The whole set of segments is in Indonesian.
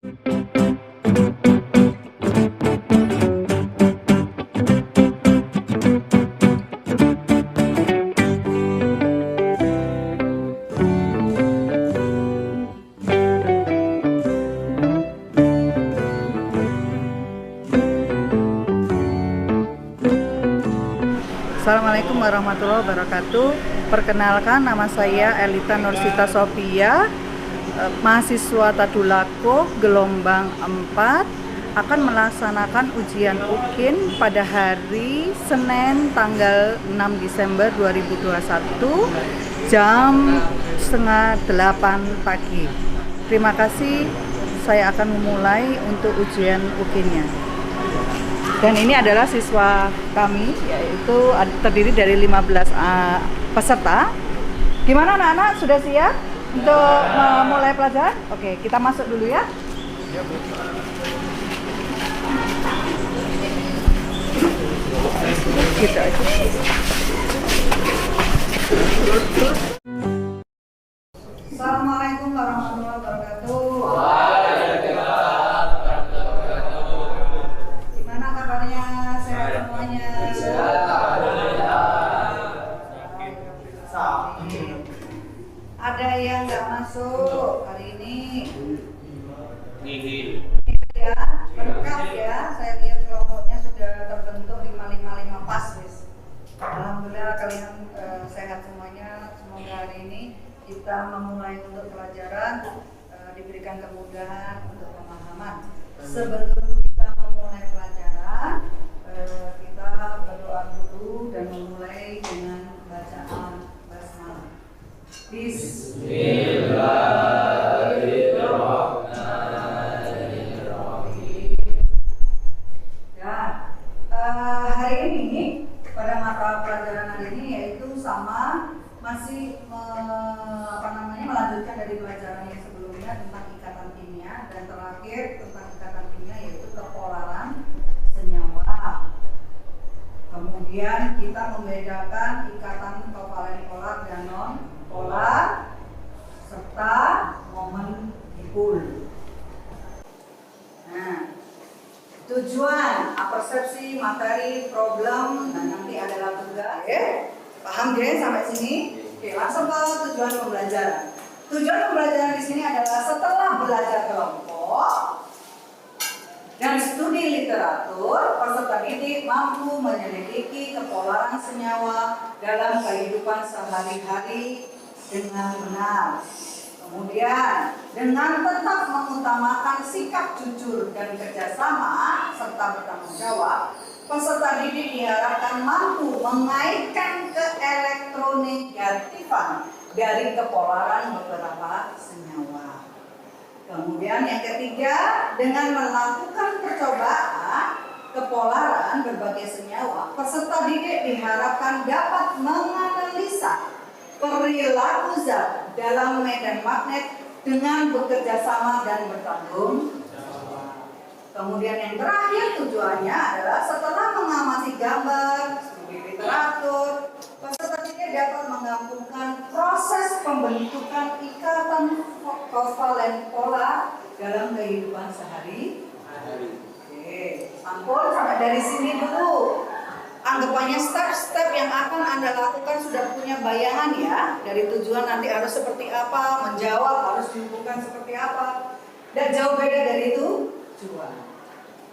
Assalamualaikum warahmatullahi wabarakatuh. Perkenalkan, nama saya Elita Nursita Sofia, mahasiswa Tadulako gelombang 4, akan melaksanakan ujian UKIN pada hari Senin tanggal 6 Desember 2021 jam setengah 8 pagi. Terima kasih, saya akan memulai untuk ujian UKIN-nya. Dan ini adalah siswa kami, yaitu terdiri dari 15 peserta. Gimana anak-anak, sudah siap untuk memulai pelajaran? Oke, kita masuk dulu ya. Gitu aja. Assalamualaikum warahmatullahi wabarakatuh. Ada yang nggak masuk hari ini? Ya, lengkap ya. Saya lihat kelompoknya sudah terbentuk 555 pas, guys. Alhamdulillah kalian sehat semuanya. Semoga hari ini kita memulai untuk pelajaran diberikan kemudahan untuk pemahaman. Sebelum kita memulai pelajaran, kita berdoa dulu dan memulai dengan bacaan basmalah. Bismillahirrahmanirrahim. Ya, hari ini pada mata pelajaran hari ini yaitu sama masih melanjutkan dari pelajaran yang sebelumnya tentang ikatan kimia, dan terakhir tentang ikatan kimia yaitu kepolaran senyawa. Kemudian kita membedakan ikatan kovalen polar dan non polar serta momen dipol. Nah, tujuan persepsi materi problem, dan nanti adalah tugas. Paham deh sampai sini? Oke, langsung ke tujuan pembelajaran. Tujuan pembelajaran di sini adalah setelah belajar kelompok dan studi literatur, peserta didik mampu menyelidiki kepolaran senyawa dalam kehidupan sehari-hari dengan benar. Kemudian, dengan tetap mengutamakan sikap jujur dan kerjasama serta bertanggung jawab, peserta didik diharapkan mampu mengaitkan keelektronegatifan dari kepolaran beberapa senyawa. Kemudian yang ketiga, dengan melakukan percobaan kepolaran berbagai senyawa, peserta didik diharapkan dapat menganalisa perilaku zat dalam medan magnet dengan bekerja sama dan bertanggung jawab. Kemudian yang terakhir tujuannya adalah setelah mengamati gambar, studi literatur, peserta didik dapat menggabungkan proses pembentukan ikatan kovalen polar dalam kehidupan sehari-hari. Oke, sampul sampai dari sini dulu. Anggapannya step-step yang akan Anda lakukan sudah punya bayangan ya, dari tujuan nanti harus seperti apa, menjawab harus dihubungkan seperti apa, dan jauh beda dari tujuan.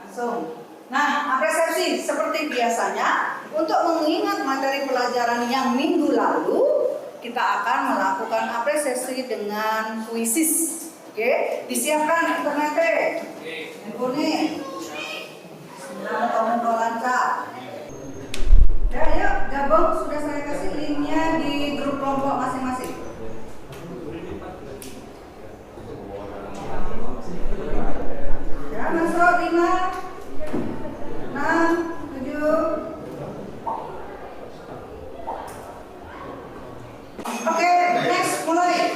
Langsung. Nah, apresiasi seperti biasanya, untuk mengingat materi pelajaran yang minggu lalu, kita akan melakukan apresiasi dengan kuisis. Oke, disiapkan internetnya. Handphone. Semoga lancar. Ya, yuk gabung, sudah saya kasih linknya di grup kelompok masing-masing. Ya, masuk 5, 6, 7. Oke, next, mulai.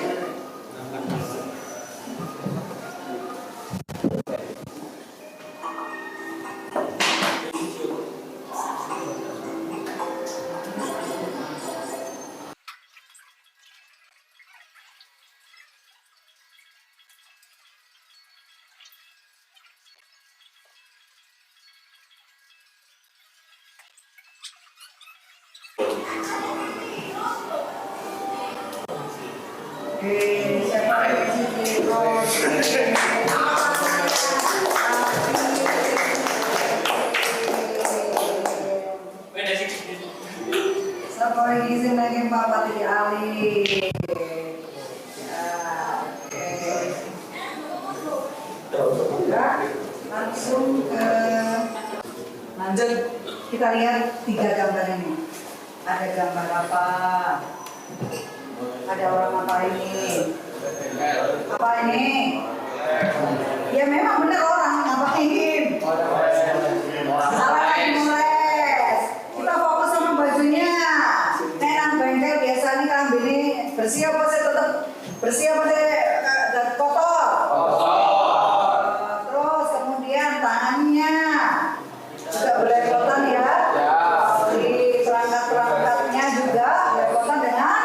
Boleh izin lagi Pak Patri Ali. Ya, oke. Ya, langsung ke lanjut. Kita lihat 3 gambar ini. Ada gambar apa? Ada orang apa ini? Apa ini? Ya memang benar orang ngapain? Salah lagi mulai. Kita fokus sama bajunya. Nenang bengkel biasanya kan ini bersih apa sih tetap bersih apa sih kotor? Terus kemudian tangannya juga belepotan ya. Di perangkat-perangkatnya juga belepotan dengan.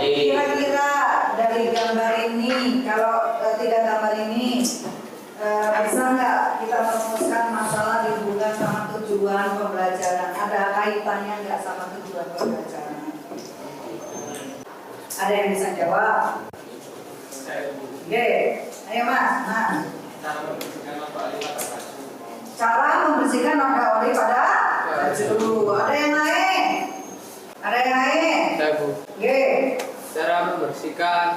Kira-kira dari gambar ini, kalau 3 gambar ini bisa nggak kita merumuskan masalah dihubungkan sama tujuan pembelajaran? Ada kaitannya nggak sama tujuan pembelajaran? Ada yang bisa jawab? Oke, ayo Mas. Nah, cara membersihkan noda oli pada baju. Ada yang lain? Ada yang lain? Saya Bu. Oke. Cara membersihkan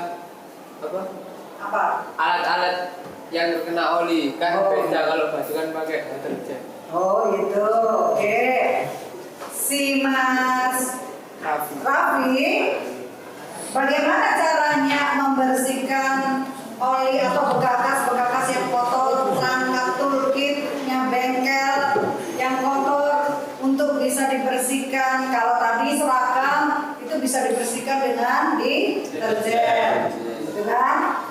Apa? alat-alat yang terkena oli kan beda kalau baju kan pakai deterjen. Oh itu, oke. Si Mas Raffi, bagaimana caranya membersihkan oli atau bekas-bekas yang kotor, perangkat toolkitnya bengkel yang kotor untuk bisa dibersihkan? Kalau tadi seragam itu bisa dibersihkan dengan deterjen, gitu kan?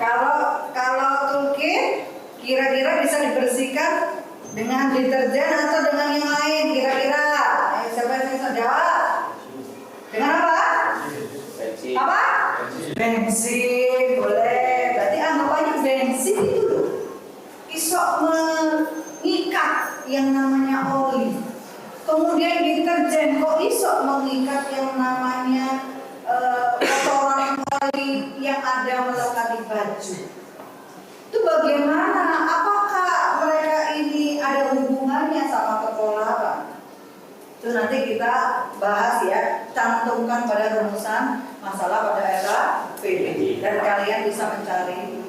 Kalau toolkit kira-kira bisa dibersihkan dengan deterjen atau dengan yang lain kira-kira? Ayo siapa yang bisa jawab? Dengan apa? Bensin. Apa? Bensin, boleh. Berarti anggapannya bensin itu loh isok mengikat yang namanya oli. Kemudian deterjen kok isok mengikat yang namanya kotoran oli yang ada melekat di baju. Itu bagaimana? Apakah mereka ini ada hubungannya sama kepolaran? Itu nanti kita bahas ya, cantumkan pada rumusan masalah pada era PD dan kalian bisa mencari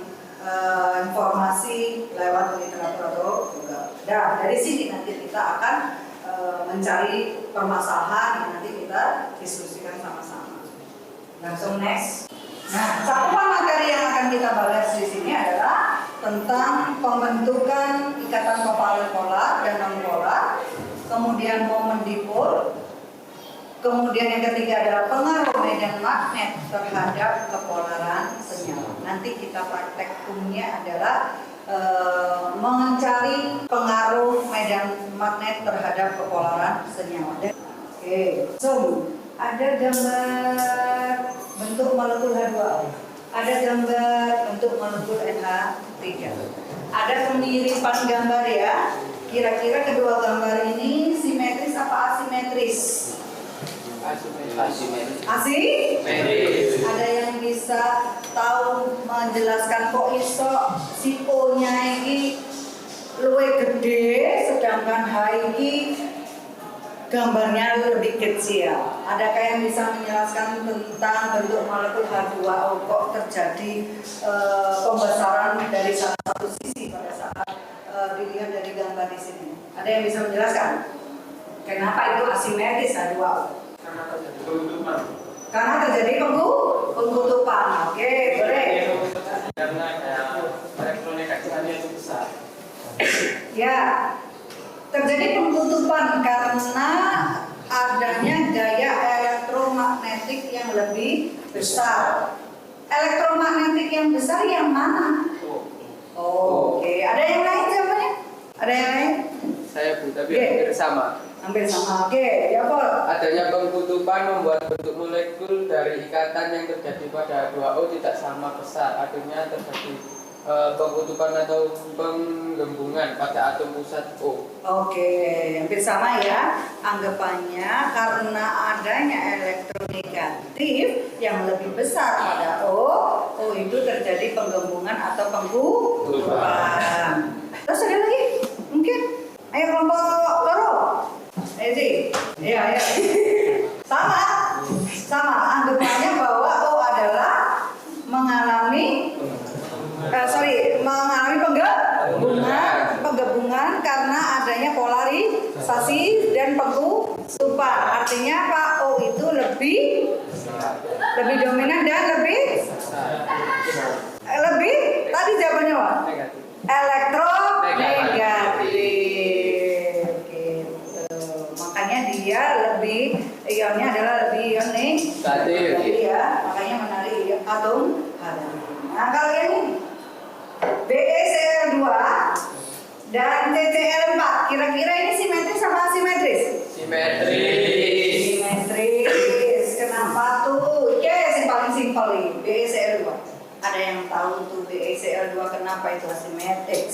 informasi lewat literatur atau juga. Nah, dari sini nanti kita akan mencari permasalahan yang nanti kita diskusikan sama-sama. Langsung next. Nah, cakupan materi yang akan kita bahas di sini adalah tentang pembentukan ikatan kovalen polar dan non polar, kemudian momen dipol, kemudian yang ketiga adalah pengaruh medan magnet terhadap kepolaran senyawa. Nanti kita praktekumnya adalah mencari pengaruh medan magnet terhadap kepolaran senyawa. Oke, so ada gambar bentuk molekul H2O, ada gambar bentuk molekul NH3, ada kemiripan gambar ya. Kira-kira kedua gambar ini simetris apa asimetris? Asimetris. Ada yang bisa tahu menjelaskan kok iso si O-nya ini luwih gede sedangkan H ini gambarnya lebih kecil. Adakah yang bisa menjelaskan tentang bentuk molekul H2O kok terjadi pembesaran dari salah satu sisi pada saat dilihat dari gambar di sini? Ada yang bisa menjelaskan? Kenapa itu asimetris H2O? Karena terjadi pengkutupan. Oke, boleh. Karena ada elektronegatifnya itu besar. Ya. Terjadi pengkutupan karena adanya gaya elektromagnetik yang lebih besar. Elektromagnetik yang besar yang mana? Oke. Ada yang lain jawabannya? Ada yang lain? Saya Bu, tapi hampir sama. Hampir sama. Oke, ya Pak. Adanya pengkutupan membuat bentuk molekul dari ikatan yang terjadi pada H2O tidak sama besar. Akhirnya terjadi pengkutupan atau penggembungan pada atom pusat O. Oke, hampir sama ya. Anggapannya karena adanya elektronegatif yang lebih besar pada O, O itu terjadi penggembungan atau pengkutupan. Terus ada lagi? Mungkin? Ayo kelompok loro. Edi. Iya, ya. Sama. Anggapannya bahwa O adalah mengalami penggabungan karena adanya polarisasi dan pengkutupan. Artinya Pak O itu lebih dominan dan lebih tadi jawabannya Pak? Elektronegatif gitu. Makanya dia ionnya adalah lebih ion negatif ya. Makanya menarik atom halogen. Nah kalau ini BeCl2 dan CCl4, kira-kira ini simetris apa asimetris? Simetris. Kenapa tuh? Yang paling simpel ini BeCl2. Ada yang tahu tuh BeCl2 kenapa itu simetris?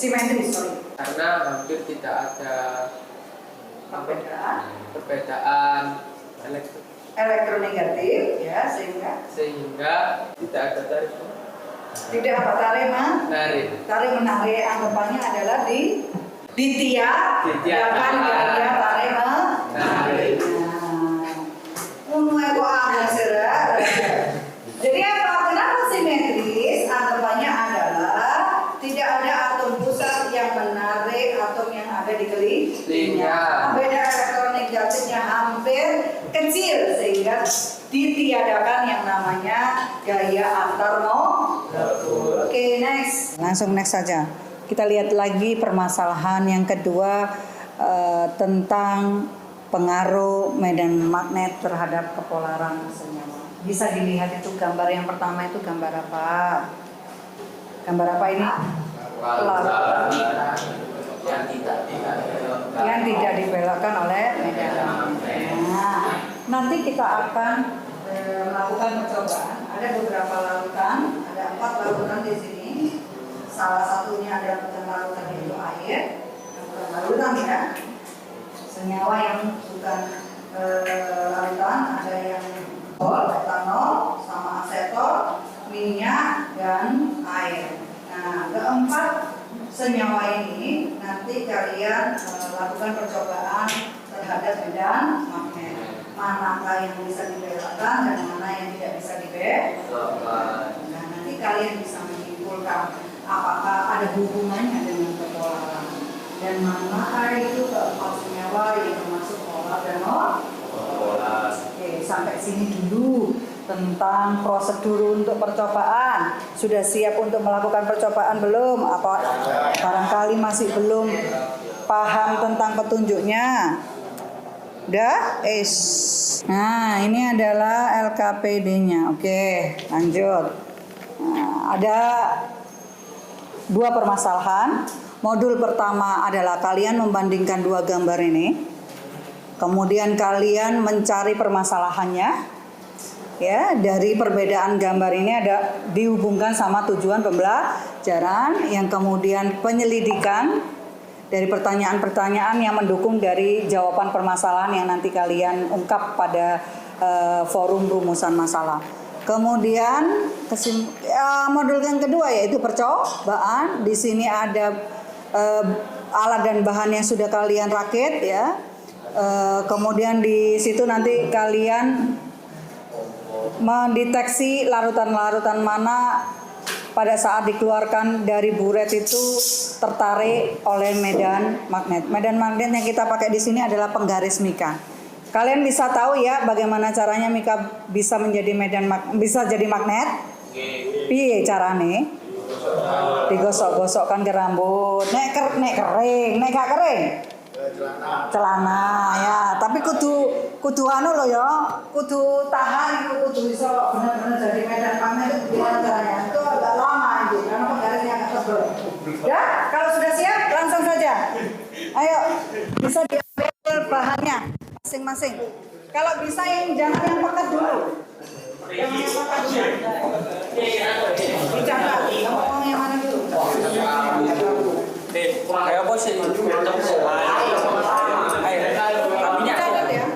Karena hampir tidak ada perbedaan elektronegatif ya, sehingga tidak ada tarik menarik. Anggapannya adalah ditiadakan gaya tarik menarik. Jadi apa? Kenapa simetris? Anggapannya adalah tidak ada atom pusat yang menarik atom yang ada di kelilingnya. Beda elektronegatifnya hampir kecil sehingga ditiadakan yang namanya gaya antar molekul. Oke, next. Langsung next saja. Kita lihat lagi permasalahan yang kedua tentang pengaruh medan magnet terhadap kepolaran senyawa. Bisa dilihat itu gambar yang pertama itu gambar apa? Gambar apa ini? Larutan yang tidak dibelokkan oleh medan magnet. Nah, nanti kita akan melakukan percobaan. Ada beberapa larutan, ada 4 larutan di sini. Salah satunya adalah bukan larutan itu air, bukan larutan ya. Senyawa yang bukan larutan, ada yang etanol, sama aseton, minyak dan air. Nah, keempat senyawa ini nanti kalian lakukan percobaan terhadap medan magnet. Manakah yang bisa dibelokkan dan mana yang tidak bisa dibelokkan. Nah, nanti kalian bisa menyimpulkan apakah ada hubungannya dengan kepolaran dan mana itu keempat senyawa yang termasuk polar dan non-polar. Oke, sampai sini dulu tentang prosedur untuk percobaan. Sudah siap untuk melakukan percobaan belum? Apa barangkali masih belum paham tentang petunjuknya? Udah? Nah, ini adalah LKPD-nya. Oke, lanjut. Nah, ada 2 permasalahan. Modul pertama adalah kalian membandingkan 2 gambar ini. Kemudian kalian mencari permasalahannya. Ya, dari perbedaan gambar ini ada dihubungkan sama tujuan pembelajaran, yang kemudian penyelidikan dari pertanyaan-pertanyaan yang mendukung dari jawaban permasalahan yang nanti kalian ungkap pada forum rumusan masalah. Kemudian modul yang kedua yaitu percobaan. Di sini ada alat dan bahan yang sudah kalian rakit ya. Kemudian di situ nanti kalian mendeteksi larutan-larutan mana pada saat dikeluarkan dari buret itu tertarik oleh medan magnet. Medan magnet yang kita pakai di sini adalah penggaris mika. Kalian bisa tahu ya bagaimana caranya mika bisa menjadi bisa jadi magnet? Piye carane? Digosok-gosokkan ke rambut. Nek kering, nek gak kering. Celana ya, tapi kudu anu lo ya, kudu tahan itu, kudu bisa benar-benar jadi medan magnet itu gimana caranya? Itu agak lama itu karena penggarisnya agak tebal. Ya, kalau sudah siap langsung saja. Ayo, bisa diambil bahannya masing-masing. Kalau bisa jangan yang pekat dulu. Jangan yang pekat dulu. Dicatat, ngomong yang mana dulu? Kayak apa sih? Dicatat ya.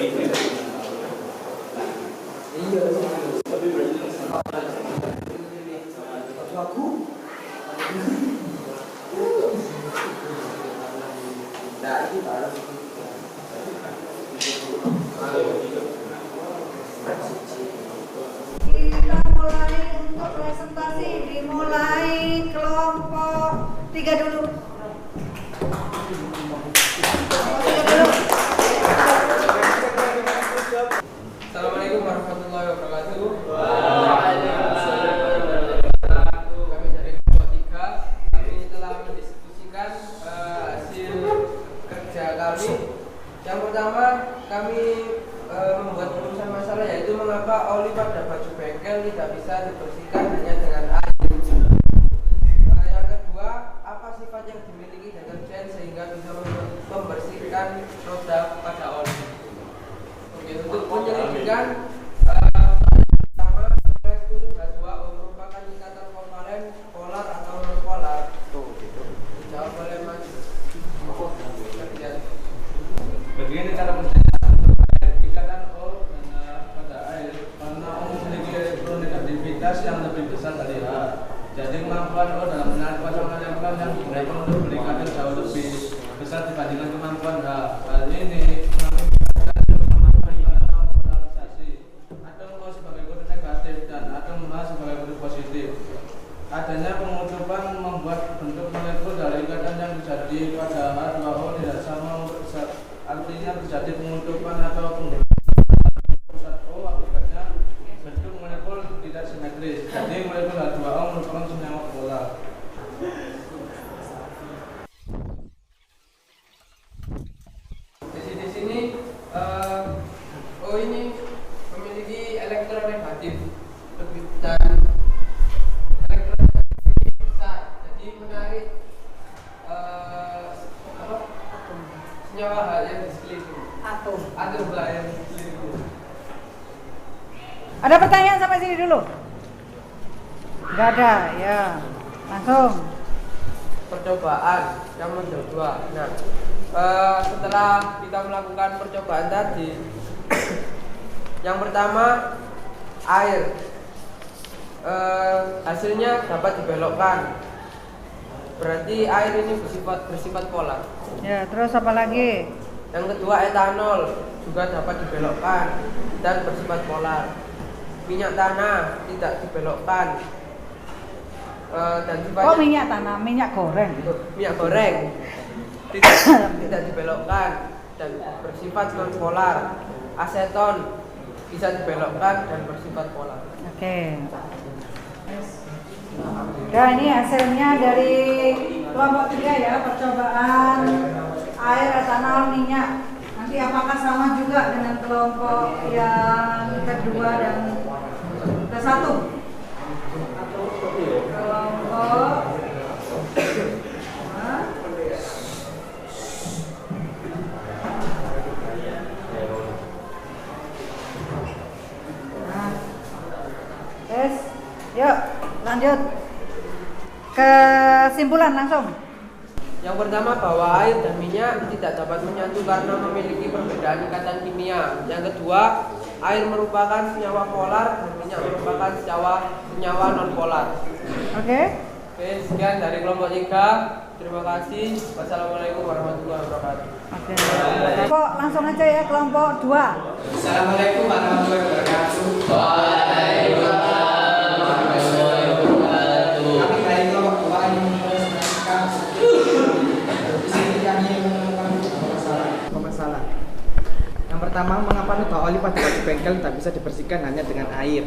Kita mulai untuk presentasi, dimulai kelompok 3 dulu. Assalamualaikum warahmatullahi wabarakatuh. Kami dari kelompok 3, kami telah mendiskusikan hasil kerja kami. Yang pertama, kami membuat perusahaan masalah, yaitu mengapa oli pada baju bengkel tidak bisa dibersihkan hanya dengan air. Yang kedua, apa sifat yang dimiliki deterjen sehingga bisa membersihkan roda pada oli. Oke, untuk penyelidikan pertama, molekul H2O merupakan ikatan kovalen, polar atau non polar. Dijawab oleh Mas. Begini cara menjelaskan ikatan O pada air karena O memiliki elektron negativitas yang lebih besar dari H. Jadi kemampuan O dalam menarik pasangan elektron yang digunakan untuk berikatan jauh lebih besar dibandingkan kemampuan H. Hal ini adanya pengucupan membuat bentuk molekul dari ikatan yang terjadi pada H2O tidak sama, artinya terjadi pengucupan atau penggunaan pusat O, akibatnya bentuk molekul tidak simetris. Jadi molekul H2O merupakan senyawa polar. Di sini O ini memiliki elektron negatif dan menarik senyawa H yang di sekeliling atom H yang di sekeliling. Ada pertanyaan sampai sini dulu? Enggak ada, ya. Langsung. Percobaan yang model 2. Nah, setelah kita melakukan percobaan tadi, yang pertama air, hasilnya dapat dibelokkan. Berarti air ini bersifat polar. Ya, terus apa lagi? Yang kedua, etanol juga dapat dibelokkan dan bersifat polar. Minyak tanah tidak dibelokkan dan sifatnya. Oh, minyak tanah, minyak goreng. Minyak goreng tidak dibelokkan dan bersifat non polar. Aseton bisa dibelokkan dan bersifat polar. Oke. Nah, ini hasilnya dari kelompok 3 ya, percobaan air, etanol, minyak. Nanti apakah sama juga dengan kelompok yang kedua dan ke-1? Kelompok yuk, lanjut. Kesimpulan langsung. Yang pertama, bahwa air dan minyak tidak dapat menyatu karena memiliki perbedaan ikatan kimia. Yang kedua, air merupakan senyawa polar dan minyak merupakan senyawa non polar. Oke, sekian dari kelompok 3. Terima kasih. Wassalamualaikum warahmatullahi wabarakatuh. Oke. Kelompok langsung aja ya, kelompok 2. Assalamualaikum warahmatullahi wabarakatuh. Waalaikumsalam. Yang pertama, mengapa luka oli pada baju bengkel tak bisa dibersihkan hanya dengan air?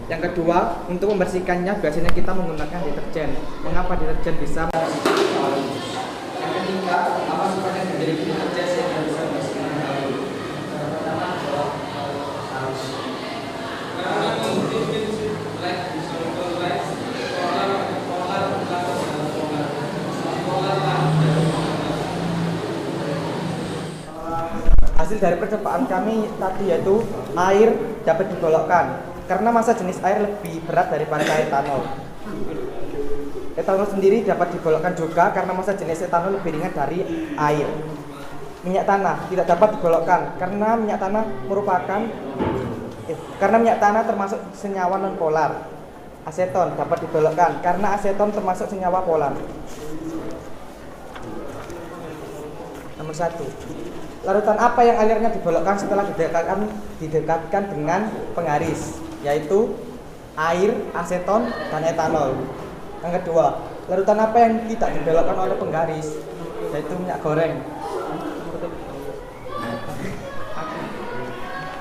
Yang kedua, untuk membersihkannya biasanya kita menggunakan deterjen. Mengapa deterjen bisa? Yang ketiga, apa sifat yang menjadi deterjen sehingga bisa membersihkan oli? Yang pertama adalah saus. Hasil dari percobaan kami tadi yaitu air dapat digolokkan karena massa jenis air lebih berat daripada etanol. Etanol sendiri dapat digolokkan juga karena massa jenis etanol lebih ringan dari air. minyak tanah tidak dapat dibelokkan karena minyak tanah termasuk senyawa nonpolar. Aseton dapat dibelokkan karena aseton termasuk senyawa polar. Nomor 1. Larutan apa yang alirnya dibelokkan setelah didekatkan dengan penggaris, yaitu air, aseton, dan etanol. Yang kedua, larutan apa yang tidak dibelokkan oleh penggaris, yaitu minyak goreng.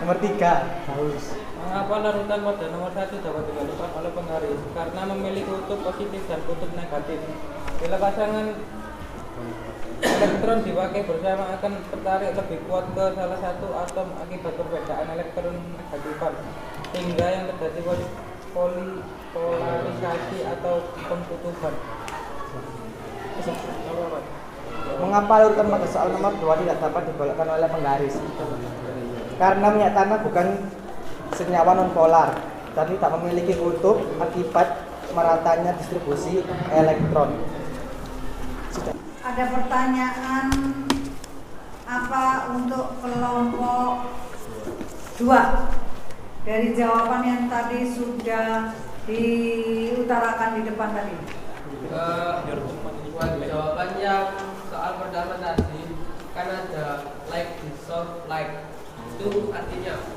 Nomor 3, haus. Mengapa larutan pada nomor 1 dapat dibelokkan oleh penggaris? Karena memiliki kutub positif dan kutub negatif. Bila pasangan elektron dipakai bersama akan tertarik lebih kuat ke salah satu atom akibat perbedaan elektron negatifan, sehingga yang terjadi polipolarisasi atau pengkutuban. Mengapa larutan pada soal nomor 2 tidak dapat dibelokkan oleh penggaris? Karena minyak tanah bukan senyawa nonpolar dan tidak memiliki kutub akibat meratanya distribusi elektron. Ada pertanyaan apa untuk kelompok 2 dari jawaban yang tadi sudah diutarakan di depan tadi? Buat jawaban yang soal pertama tadi kan ada like, dissolve, like. Itu artinya apa?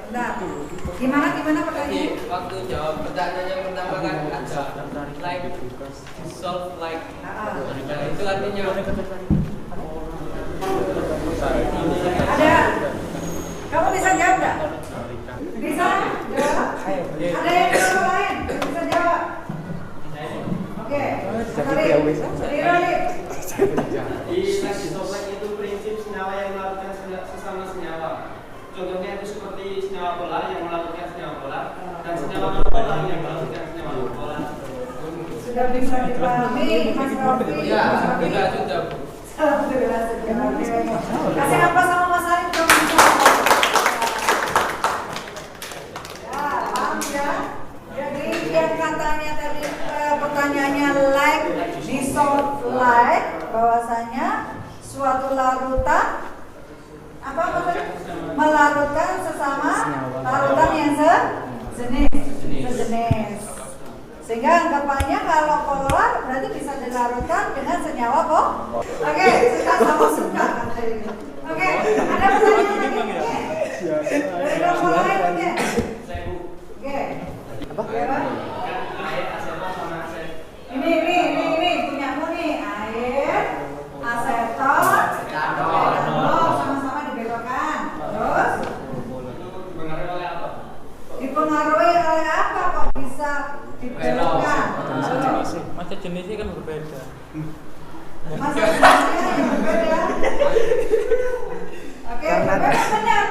Nah, gimana pertanyaan? Jadi waktu jawab pertanyaan yang pertama kan ada like, dissolve, like. Nah, itu artinya Ada? Kamu bisa jawab nggak? Bisa? Jawab? Ada yang jawab lain? Bisa jawab? Oke. Di lagi software itu prinsip senyawa yang melakukan sesama senyawa. Contohnya itu seperti senyawa polar yang melakukan senyawa polar dan senyawa polar yang melakukan senyawa polar. Sudah bisa dipahami, Mas Rofi? ya, sudah sudah. Alhamdulillah sudah. Kasih apa sama Mas Arif dong? Ya, paham ya. Jadi yang katanya tadi pertanyaannya like, dissolve, like, bahwasanya suatu larutan apa maksudnya? Melarutkan sesama larutan yang sejenis. Sehingga anggapannya kalau polar berarti bisa dilarutkan dengan senyawa kok. Oke, suka sama suka. Oke, ada pertanyaan lagi? Dari kelompok lain mungkin? Oke. Apa? Air, aseton sama aset. Ini punyamu nih, air, aseton, etanol sama-sama dibelokkan. Terus Dipengaruhi oleh apa? dipengaruhi oleh apa kok bisa dibelokkan? Masa jenisnya kan berbeda. Masa jenisnya yang berbeda. Oke, berbeda benar.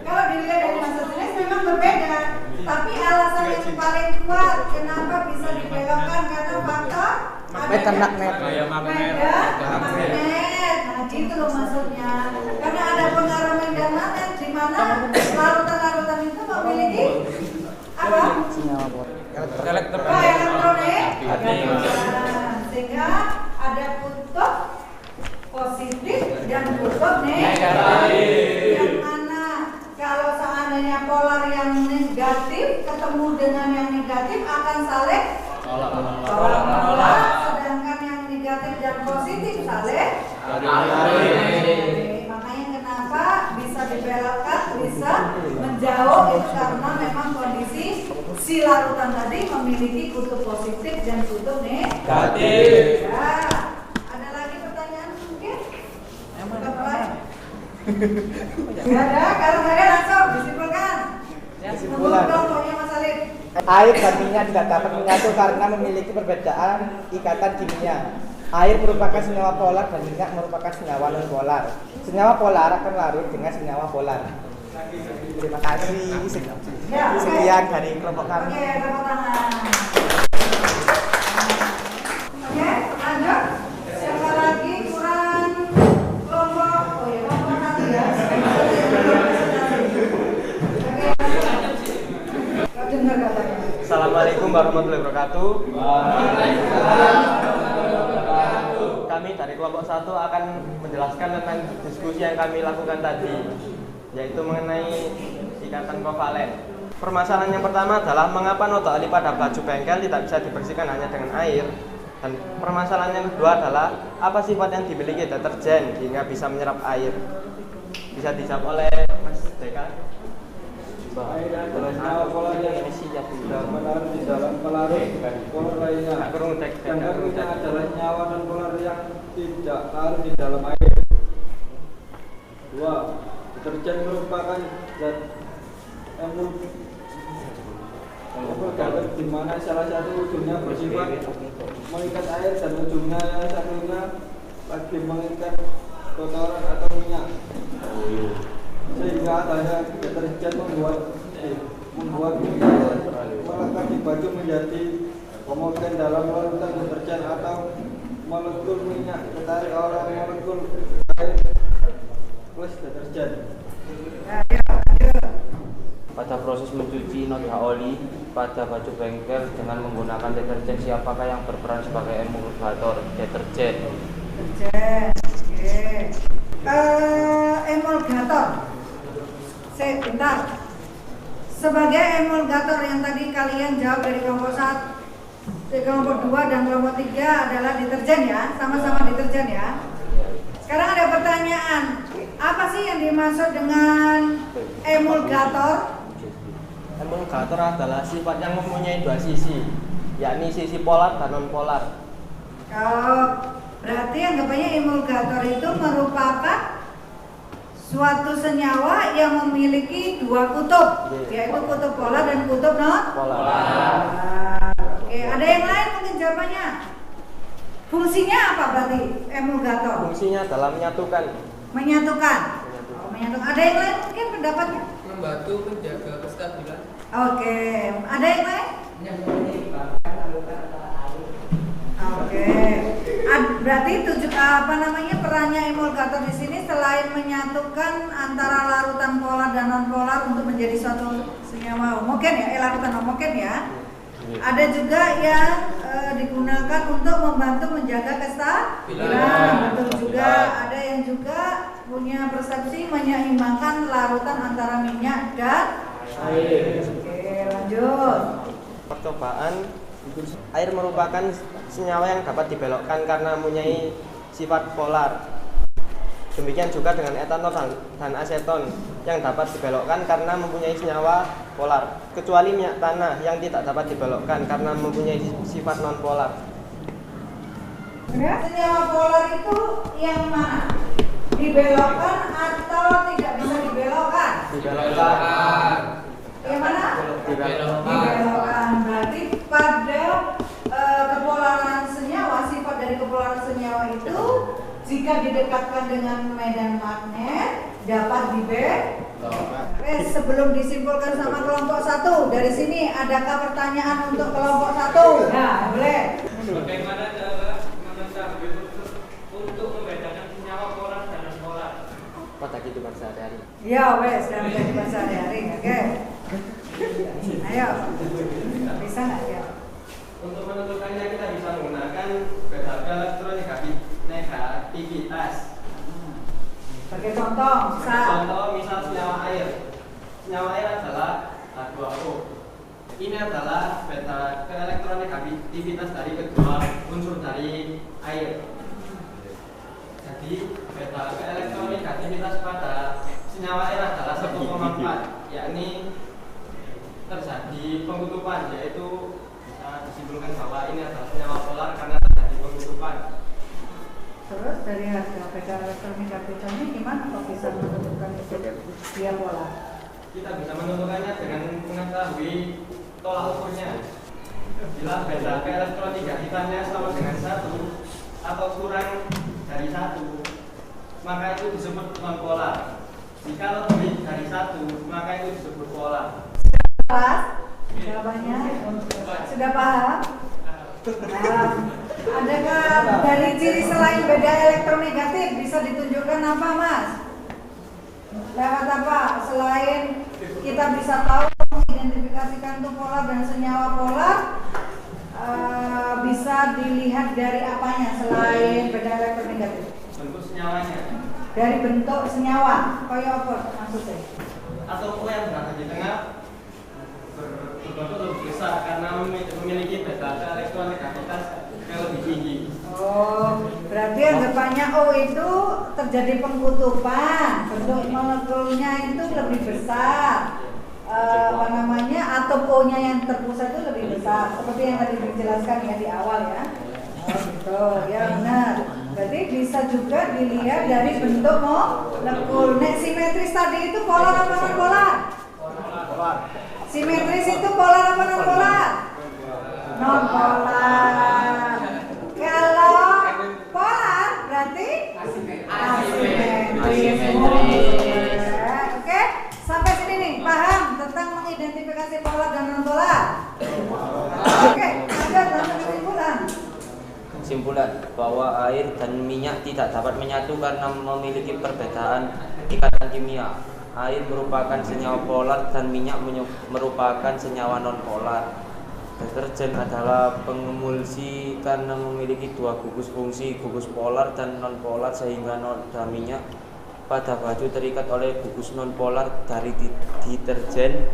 Kalau dilihat dari masa jenis memang berbeda. Tapi alasan yang paling kuat kenapa bisa dibelokkan karena faktor Magnet. magnet. Nah, gitu loh maksudnya. Karena ada pengaruh magnet di mana larutan-larutan itu memiliki apa? Senyawa polar. Elektronik. Sehingga ada kutub positif dan kutub negatif. Yang mana kalau seandainya polar yang negatif ketemu dengan yang negatif akan saling tolak-menolak, sedangkan yang negatif dan positif saling makanya kenapa bisa dibelokkan, bisa menjauh itu karena memang kondisi si larutan tadi memiliki kutub positif dan kutub negatif. Ya, ada lagi pertanyaan mungkin? Kutub lain? Nggak ada, kalau nggak ada langsung disimpulkan. Kesimpulan. Pokoknya Mas Alif. Air dan minyak tidak dapat menyatu karena memiliki perbedaan ikatan kimia. Air merupakan senyawa polar dan minyak merupakan senyawa non-polar. Senyawa polar akan larut dengan senyawa polar. Terima kasih. Ya, oke. Sekian dari kelompok kami. Oke, tepuk tangan. Oke, lanjut. Siapa lagi kurang kelompok? Oh ya, kelompok satu ya. Oke, dengar katanya. Assalamualaikum warahmatullahi wabarakatuh. kami dari kelompok 1 akan menjelaskan tentang diskusi yang kami lakukan tadi, yaitu mengenai ikatan kovalen. Permasalahan yang pertama adalah mengapa noda oli pada baju bengkel tidak bisa dibersihkan hanya dengan air. Dan permasalahan yang kedua adalah apa sifat yang dimiliki deterjen hingga bisa menyerap air. Bisa dijawab oleh Mas Deka. Air adalah senyawa polar yang tidak menaruh di dalam pelarut polar lainnya. Dan karunia adalah senyawa dan polar yang tidak larut di dalam air. 2. Deterjen merupakan zat emulgator di mana salah satu ujungnya bersifat mengikat air dan ujungnya yang satunya lagi mengikat kotoran atau minyak. Sehingga adanya deterjen membuat minyak melekat di baju menjadi homogen dalam larutan deterjen atau molekul minyak tertarik oleh molekul air plus deterjen. Pada proses mencuci noda oli pada baju bengkel dengan menggunakan deterjen, siapakah yang berperan sebagai emulgator deterjen? Deterjen, oke. Emulgator. Bentar. Sebagai emulgator yang tadi kalian jawab dari kelompok 1, kelompok 2 dan kelompok 3 adalah deterjen ya, sama-sama deterjen ya. Sekarang ada pertanyaan, apa sih yang dimaksud dengan emulgator? Emulgator adalah sifat yang mempunyai dua sisi, yakni sisi polar dan non polar. Berarti anggapannya emulgator itu merupakan suatu senyawa yang memiliki dua kutub, yaitu kutub polar dan kutub non Polar. Oke, ada yang lain mungkin jawabannya. Fungsinya apa berarti emulgator? Fungsinya adalah menyatukan. Menyatukan. Oh, menyatukan. Ada yang lain mungkin pendapatnya? Membantu menjaga kestabilan. Oke, ada yang lain? Oke. Berarti perannya emulgator di sini selain menyatukan antara larutan polar dan non polar untuk menjadi suatu senyawa homogen ya, larutan homogen ya. Ada juga yang digunakan untuk membantu menjaga kestabilan. Betul juga. Ada yang juga punya persepsi menyeimbangkan larutan antara minyak dan air. Oke, lanjut. Percobaan, air merupakan senyawa yang dapat dibelokkan karena mempunyai sifat polar. Demikian juga dengan etanol dan aseton yang dapat dibelokkan karena mempunyai senyawa polar, kecuali minyak tanah yang tidak dapat dibelokkan karena mempunyai sifat non polar. Senyawa polar itu yang mana? Dibelokkan atau tidak bisa dibelokkan? Dibelokkan. Yang mana? Dibelokkan. Dibelokkan. Berarti pada kepolaran senyawa, sifat dari kepolaran senyawa itu jika didekatkan dengan medan magnet dapat dibelokkan. Sebelum disimpulkan sama kelompok 1, dari sini adakah pertanyaan untuk kelompok 1? Nah, boleh. Bagaimana cara mengetahui untuk membedakan senyawa polar dan non polar? Pada kehidupan sehari-hari. Ya, wes, dalam kehidupan sehari-hari, oke. Ayo, bisa nggak ya? Untuk menentukannya kita bisa menggunakan elektronikativitas. Sebagai contoh, Misal senyawa air. Senyawa air adalah H2O. Ini adalah beta keelektronikativitas dari kedua unsur dari air. Jadi beta keelektronikativitas pada senyawa air adalah 1,4, yakni terjadi pengutupan, yaitu bisa disimpulkan bahwa ini adalah senyawa polar karena terjadi pengutupan. terus dari harga beda elektronikativitasnya gimana kok bisa menentukan itu dia pola? Kita bisa menentukannya dengan mengetahui tolak ukurnya. Bila beda keelektronikativitasnya sama dengan 1 atau kurang dari 1, maka itu disebut non polar. Jika lebih dari 1, maka itu disebut polar. Pas? Jawabannya sudah paham? Nah, adakah dari ciri selain beda elektronegatif bisa ditunjukkan apa, Mas? Lewat apa? Selain kita bisa tahu mengidentifikasikan itu polar dan senyawa polar, bisa dilihat dari apanya selain beda bentuk senyawanya Dari bentuk senyawa. Kaya apa maksudnya? atau O yang berada di tengah berbentuk lebih besar karena memiliki beta elektron negativitas yang lebih tinggi. Oh, berarti anggapannya O itu terjadi pengkutupan, bentuk molekulnya itu lebih besar. Atom O-nya yang terpusat itu lebih besar, seperti yang tadi dijelaskan ya di awal ya. Oh gitu, ya benar. Berarti bisa juga dilihat dari bentuk molekul. Nek simetris tadi itu polar apa non polar? Simetris itu polar apa non polar? Non polar. Kalau polar berarti asimetris. Oke, sampai sini nih paham tentang mengidentifikasi polar dan non polar. Oke, lanjut kesimpulan. Kesimpulan bahwa air dan minyak tidak dapat menyatu karena memiliki perbedaan ikatan kimia. Air merupakan senyawa polar dan minyak merupakan senyawa non-polar. Deterjen adalah pengemulsi karena memiliki dua gugus fungsi, gugus polar dan non-polar, sehingga noda minyak pada baju terikat oleh gugus non-polar dari deterjen,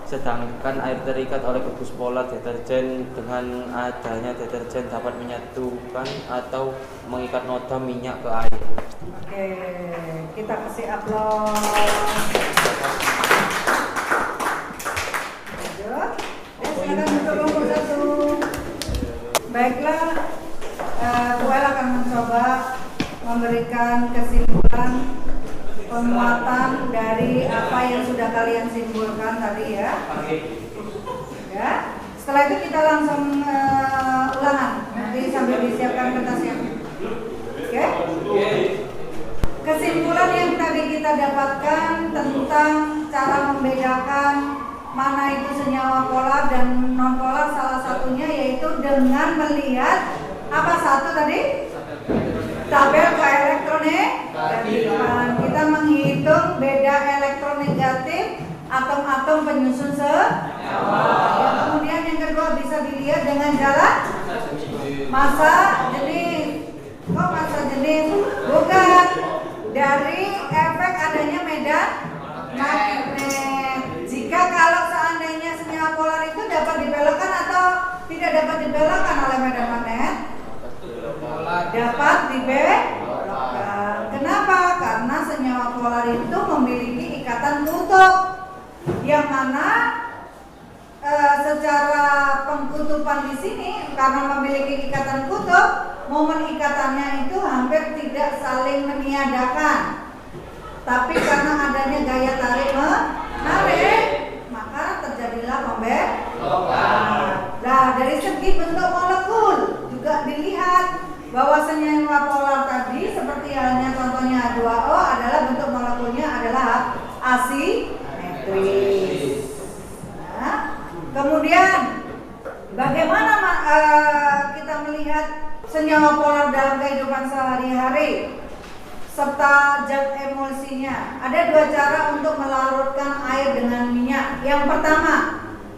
sedangkan air terikat oleh gugus polar deterjen. Dengan adanya deterjen dapat menyatukan atau mengikat noda minyak ke air. Oke, kita kasih aplaus. Lanjut. Silakan untuk kelompok 1. Baiklah, Tuel akan mencoba memberikan kesimpulan penguatan dari apa yang sudah kalian simpulkan tadi ya. Ya. Setelah itu kita langsung ulangan. Nanti sambil disiapkan kertasnya. Oke? Kesimpulan yang tadi kita dapatkan tentang cara membedakan mana itu senyawa polar dan non polar, salah satunya yaitu dengan melihat apa satu tadi? Tabel keelektronegatifan. Kita menghitung beda elektronegatif atom-atom penyusun senyawa. Yang kemudian yang kedua bisa dilihat dengan jalan massa jenis. Kok massa jenis? Bukan. Dari efek adanya medan magnet. Jika kalau seandainya senyawa polar itu dapat dibelokkan atau tidak dapat dibelokkan oleh medan magnet? Dapat dibelokkan. Kenapa? Karena senyawa polar itu memiliki ikatan kutub, yang mana secara pengkutupan di sini karena memiliki ikatan kutub, momen ikatannya itu hampir tidak saling meniadakan. Tapi karena adanya gaya tarik menarik, maka terjadilah pembelokan. Nah, dari segi bentuk molekul juga dilihat bahwa senyawa polar tadi seperti halnya contohnya H2O adalah bentuk molekulnya adalah asimetris. Nah, kemudian bagaimana kita melihat senyawa polar dalam kehidupan sehari-hari serta zat emulsinya? Ada dua cara untuk melarutkan air dengan minyak. Yang pertama,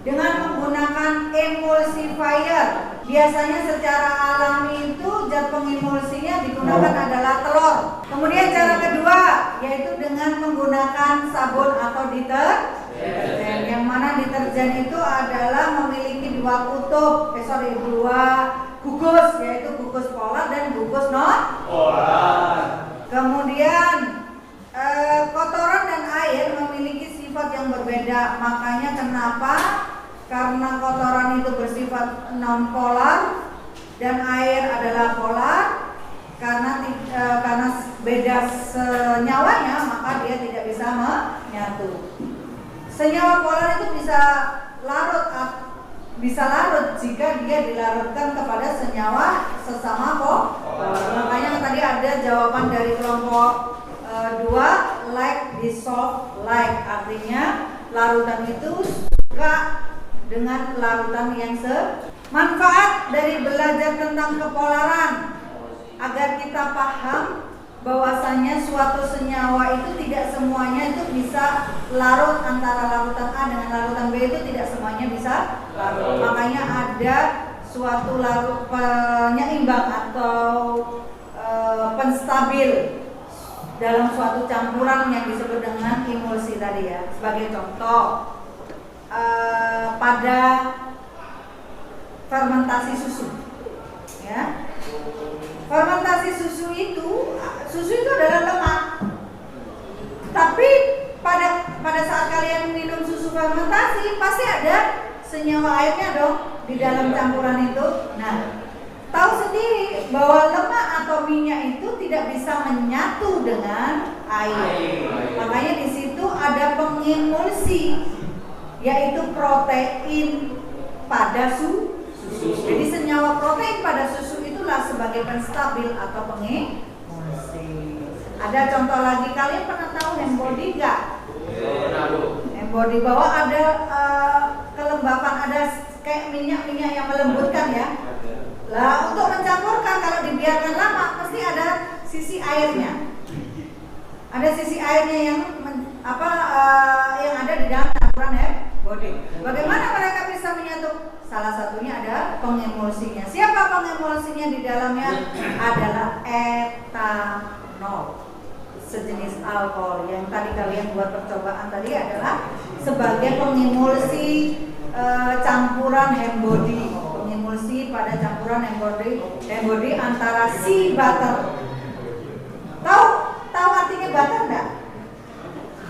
dengan menggunakan emulsifier. Biasanya secara alami itu zat pengemulsinya digunakan adalah telur. Kemudian cara kedua yaitu dengan menggunakan sabun atau deterjen. Yang mana deterjen itu adalah memiliki dua gugus, yaitu gugus polar dan gugus non polar. Kemudian kotoran dan air memiliki sifat yang berbeda. Makanya kenapa? Karena kotoran itu bersifat non polar dan air adalah polar. Karena beda senyawanya, maka dia tidak bisa menyatu. Senyawa polar itu bisa larut jika dia dilarutkan kepada senyawa sesama polar. Makanya tadi ada jawaban dari kelompok 2, like dissolve like, artinya larutan itu suka dengan larutan yang manfaat dari belajar tentang kepolaran agar kita paham bahwasanya suatu senyawa itu tidak semuanya itu bisa larut, antara larutan A dengan larutan B itu tidak semuanya bisa larut. Makanya ada suatu larut penyeimbang atau penstabil suatu campuran yang disebut dengan emulsi tadi ya. Sebagai contoh, pada fermentasi susu, ya. Fermentasi susu itu adalah lemak. Tapi pada saat kalian minum susu fermentasi pasti ada senyawa airnya dong di dalam campuran itu. Nah, tahu sendiri bahwa lemak atau minyak itu tidak bisa menyatu dengan air. Makanya di situ ada pengemulsi, yaitu protein pada susu. Jadi senyawa protein pada susu itulah sebagai penstabil atau pengemulsi. Ada contoh lagi, kalian pernah tahu handbody nggak? Handbody bahwa ada kelembapan, ada kayak minyak-minyak yang melembutkan ya. Lah untuk mencampurkan kalau dibiarkan lama pasti ada sisi airnya. Ada sisi airnya yang yang ada di dalam campuran handbody. Bagaimana mereka bisa menyatu? Salah satunya ada pengemulsinya. Siapa pengemulsinya di dalamnya? Adalah etanol, sejenis alkohol yang tadi kalian buat percobaan tadi adalah sebagai pengemulsi campuran handbody, pengemulsi pada campuran handbody antara si butter. Tahu artinya butter enggak?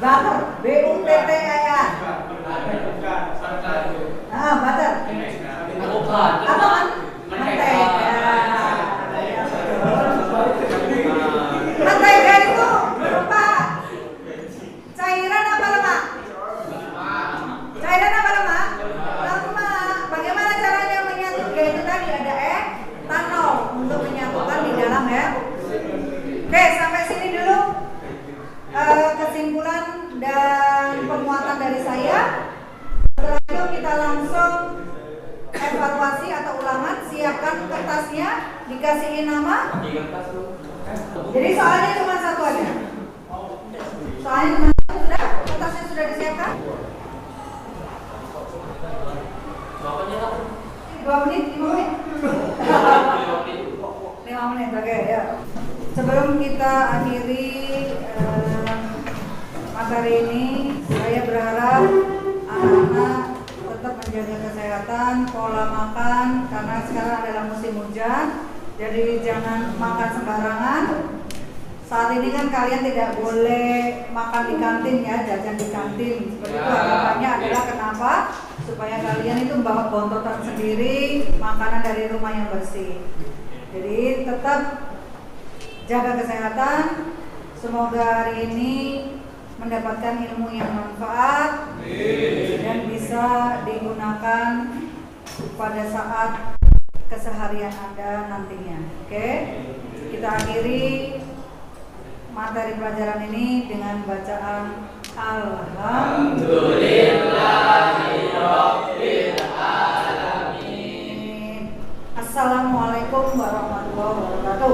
Butter, B-U-T-T-E-R. Butter. Apa mentega? Mentega itu berupa cairan apa lemak? Cairan apa lemak? Lemak. Bagaimana caranya menyatu? Yaitu tadi ada etanol untuk menyatukan di dalam ya. Oke, sampai sini dulu kesimpulan dan penguatan dari saya. Setelah itu kita langsung evaluasi atau ulangan. Siapkan kertasnya, dikasihin nama. Jadi soalnya cuma satu aja. Soalnya cuma satu, sudah, kertasnya sudah disiapkan. 2 menit, 5 menit. 5 menit, oke ya. Sebelum kita akhiri materi ini, saya berharap anak-anak tetap menjaga kesehatan, pola makan, karena sekarang adalah musim hujan. Jadi jangan makan sembarangan. Saat ini kan kalian tidak boleh makan di kantin ya, jajan di kantin. Seperti itu harapannya adalah kenapa? Supaya kalian itu membawa bontotan sendiri, makanan dari rumah yang bersih. Jadi tetap jaga kesehatan. Semoga hari ini mendapatkan ilmu yang manfaat dan bisa digunakan pada saat keseharian Anda nantinya. Oke? Kita akhiri materi pelajaran ini dengan bacaan Alhamdulillahirabbil alamin. Assalamualaikum warahmatullahi wabarakatuh.